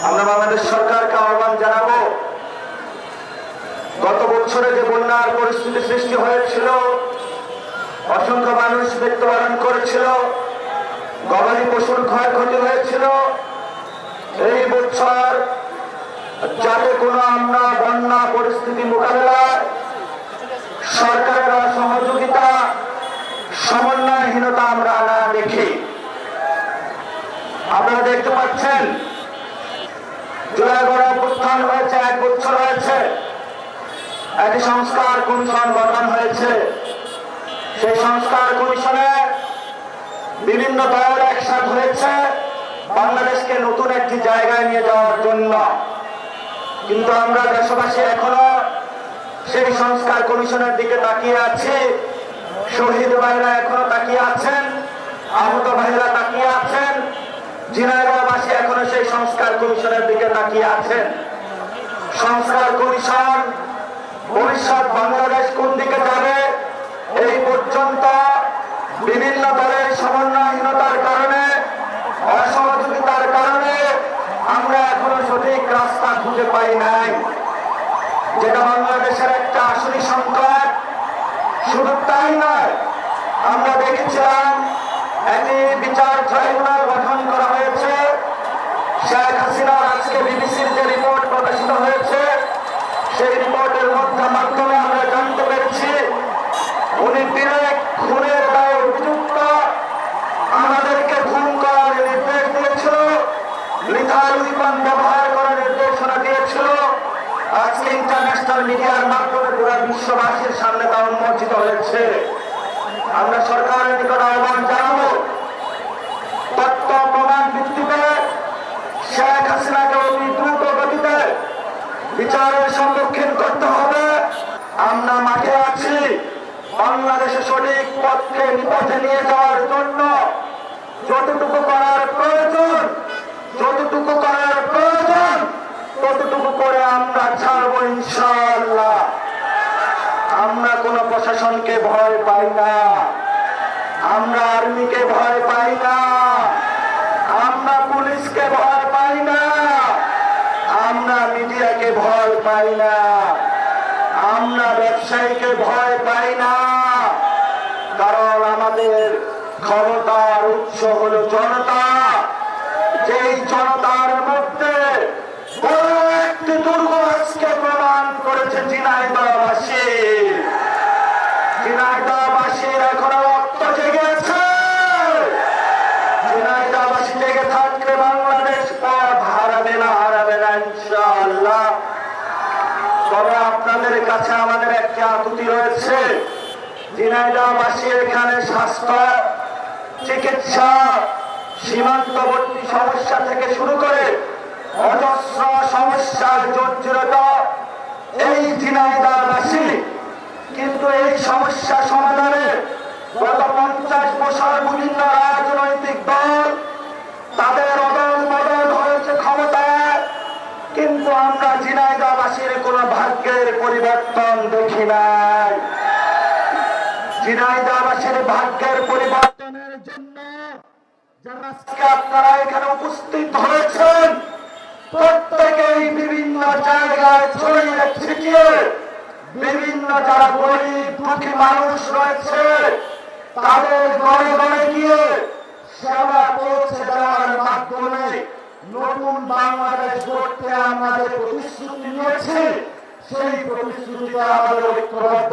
আমরা বাংলাদেশ সরকারকে আহ্বান জানাবো, গত বছরে যে বন্যার পরিস্থিতি সৃষ্টি হয়েছিল, অসংখ্য মানুষ মৃত্যুবরণ করেছিল, গবাদি পশুর ক্ষয়ক্ষতি হয়েছিল, এই বছর যাতে কোনো আমরা বন্যা পরিস্থিতি মোকাবেলায় সরকারের অসহযোগিতা, সমন্বয়হীনতা আমরা না দেখি। আপনারা দেখতে পাচ্ছেন জুলাই গণঅভ্যুত্থান হয়েছে, 1 বছর হয়েছে, একটি সংস্কার কমিশন গঠন হয়েছে। সেই সংস্কার কমিশনে বিভিন্ন দল একসাথে হয়েছে বাংলাদেশকে নতুন একটি জায়গায় নিয়ে যাওয়ার জন্য। কিন্তু আমরা দেশবাসী এখনো সেই সংস্কার কমিশনের দিকে তাকিয়ে আছি। শহীদ ভাইরা এখনো তাকিয়ে আছেন, আহত ভাইরা তাকিয়ে আছেন, ঝিনাইদহবাসী এখনো সেই সংস্কার কমিশনের দিকে তাকিয়ে আছেন। সংস্কার কমিশন ভবিষ্যৎ বাংলাদেশ কোন দিকে যাবে এই পর্যন্ত বিভিন্ন দলের সমন্বয়হীনতার কারণে, অসহযোগিতার কারণে আমরা এখনো সঠিক রাস্তা খুঁজে পাই নাই, যেটা বাংলাদেশের একটা আসল সংকট। শুধু তাই নয়, আমরা দেখেছিলাম একটি বিচার ট্রাইব্যুনাল গঠন করা হয়েছে। শেখ হাসিনার আজকে বিবিসির যে রিপোর্ট প্রকাশিত হয়েছে, সেই রিপোর্টের মাধ্যমে আমরা জানতে পেরেছি উনি ডিরেক্ট খুনের দায়ে অভিযুক্ত। আমাদেরকে খুন করার নির্দেশ দিয়েছিল, লিথাল উইপন ব্যবহার করার নির্দেশনা দিয়েছিল। আজকে ইন্টারন্যাশনাল মিডিয়ার মাধ্যমে পুরো বিশ্ববাসীর সামনে তা উন্মোচিত হয়েছে। আমরা সরকারের নিকট আহ্বান জানাবো, তথ্য প্রমাণ ভিত্তিতে শেখ হাসিনাকে অতি দ্রুত গতিতে বিচারের সম্মুখীন করতে হবে। আমরা মাঠে আছি বাংলাদেশে সঠিক পথে নিপথে নিয়ে যাওয়ার জন্য। যতটুকু করার প্রয়োজন ততটুকু করে আমরা ছাড়বো ইনশাআল্লাহ। আমরা কোন প্রশাসনকে ভয় পাই না, আমরা আর্মিকে ভয় পাই না, আমরা পুলিশকে ভয় পাই না, আমরা মিডিয়াকে ভয় পাই না, আমরা ব্যবসায়ীকে ভয় পাই না। কারণ আমাদের ক্ষমতার উৎস হলো জনতা। যেই জনতার মধ্যে বড় একটি দুর্গ আজকে প্রমাণ করেছে ঝিনাইদহবাসী। ঝিনাইদহবাসীর এখনো রক্ত জেগে আছে। ঝিনাইদহবাসী জেগে থাকলে বাংলাদেশ পথ হারাবে না ইনশাআল্লাহ। তবে আপনাদের কাছে আমাদের একটি আকুতি রয়েছে, ঝিনাইদহবাসীর এখানে স্বাস্থ্য, চিকিৎসা, সীমান্তবর্তী সমস্যা থেকে শুরু করে অজস্র সমস্যার জর্জরিত এই ঝিনাইদহবাসী। কিন্তু এই সমস্যা সমাধানে গত 50 বছর বিভিন্ন রাজনৈতিক দল তাদের অদল বদল হয়েছে ক্ষমতায়, কিন্তু আমরা ঝিনাইদহবাসীর কোন ভাগ্যের পরিবর্তন দেখি নাই। ঝিনাইদহবাসীর ভাগ্যের পরিবর্তনের জন্য যারা আজকে আপনারা এখানে উপস্থিত হয়েছেন, প্রত্যেকেই বিভিন্ন জায়গায় ছড়িয়ে ছিটিয়ে বিভিন্ন যারা গরিব দুঃখী মানুষ রয়েছে তাদের ঘরে ঘরে গিয়ে সেবা পৌঁছে দেওয়ার মাধ্যমে নতুন বাংলাদেশ গড়তে আমাদের প্রতিশ্রুতি নিয়েছি। সেই প্রতিশ্রুতিতে আমাদের ঐক্যবদ্ধ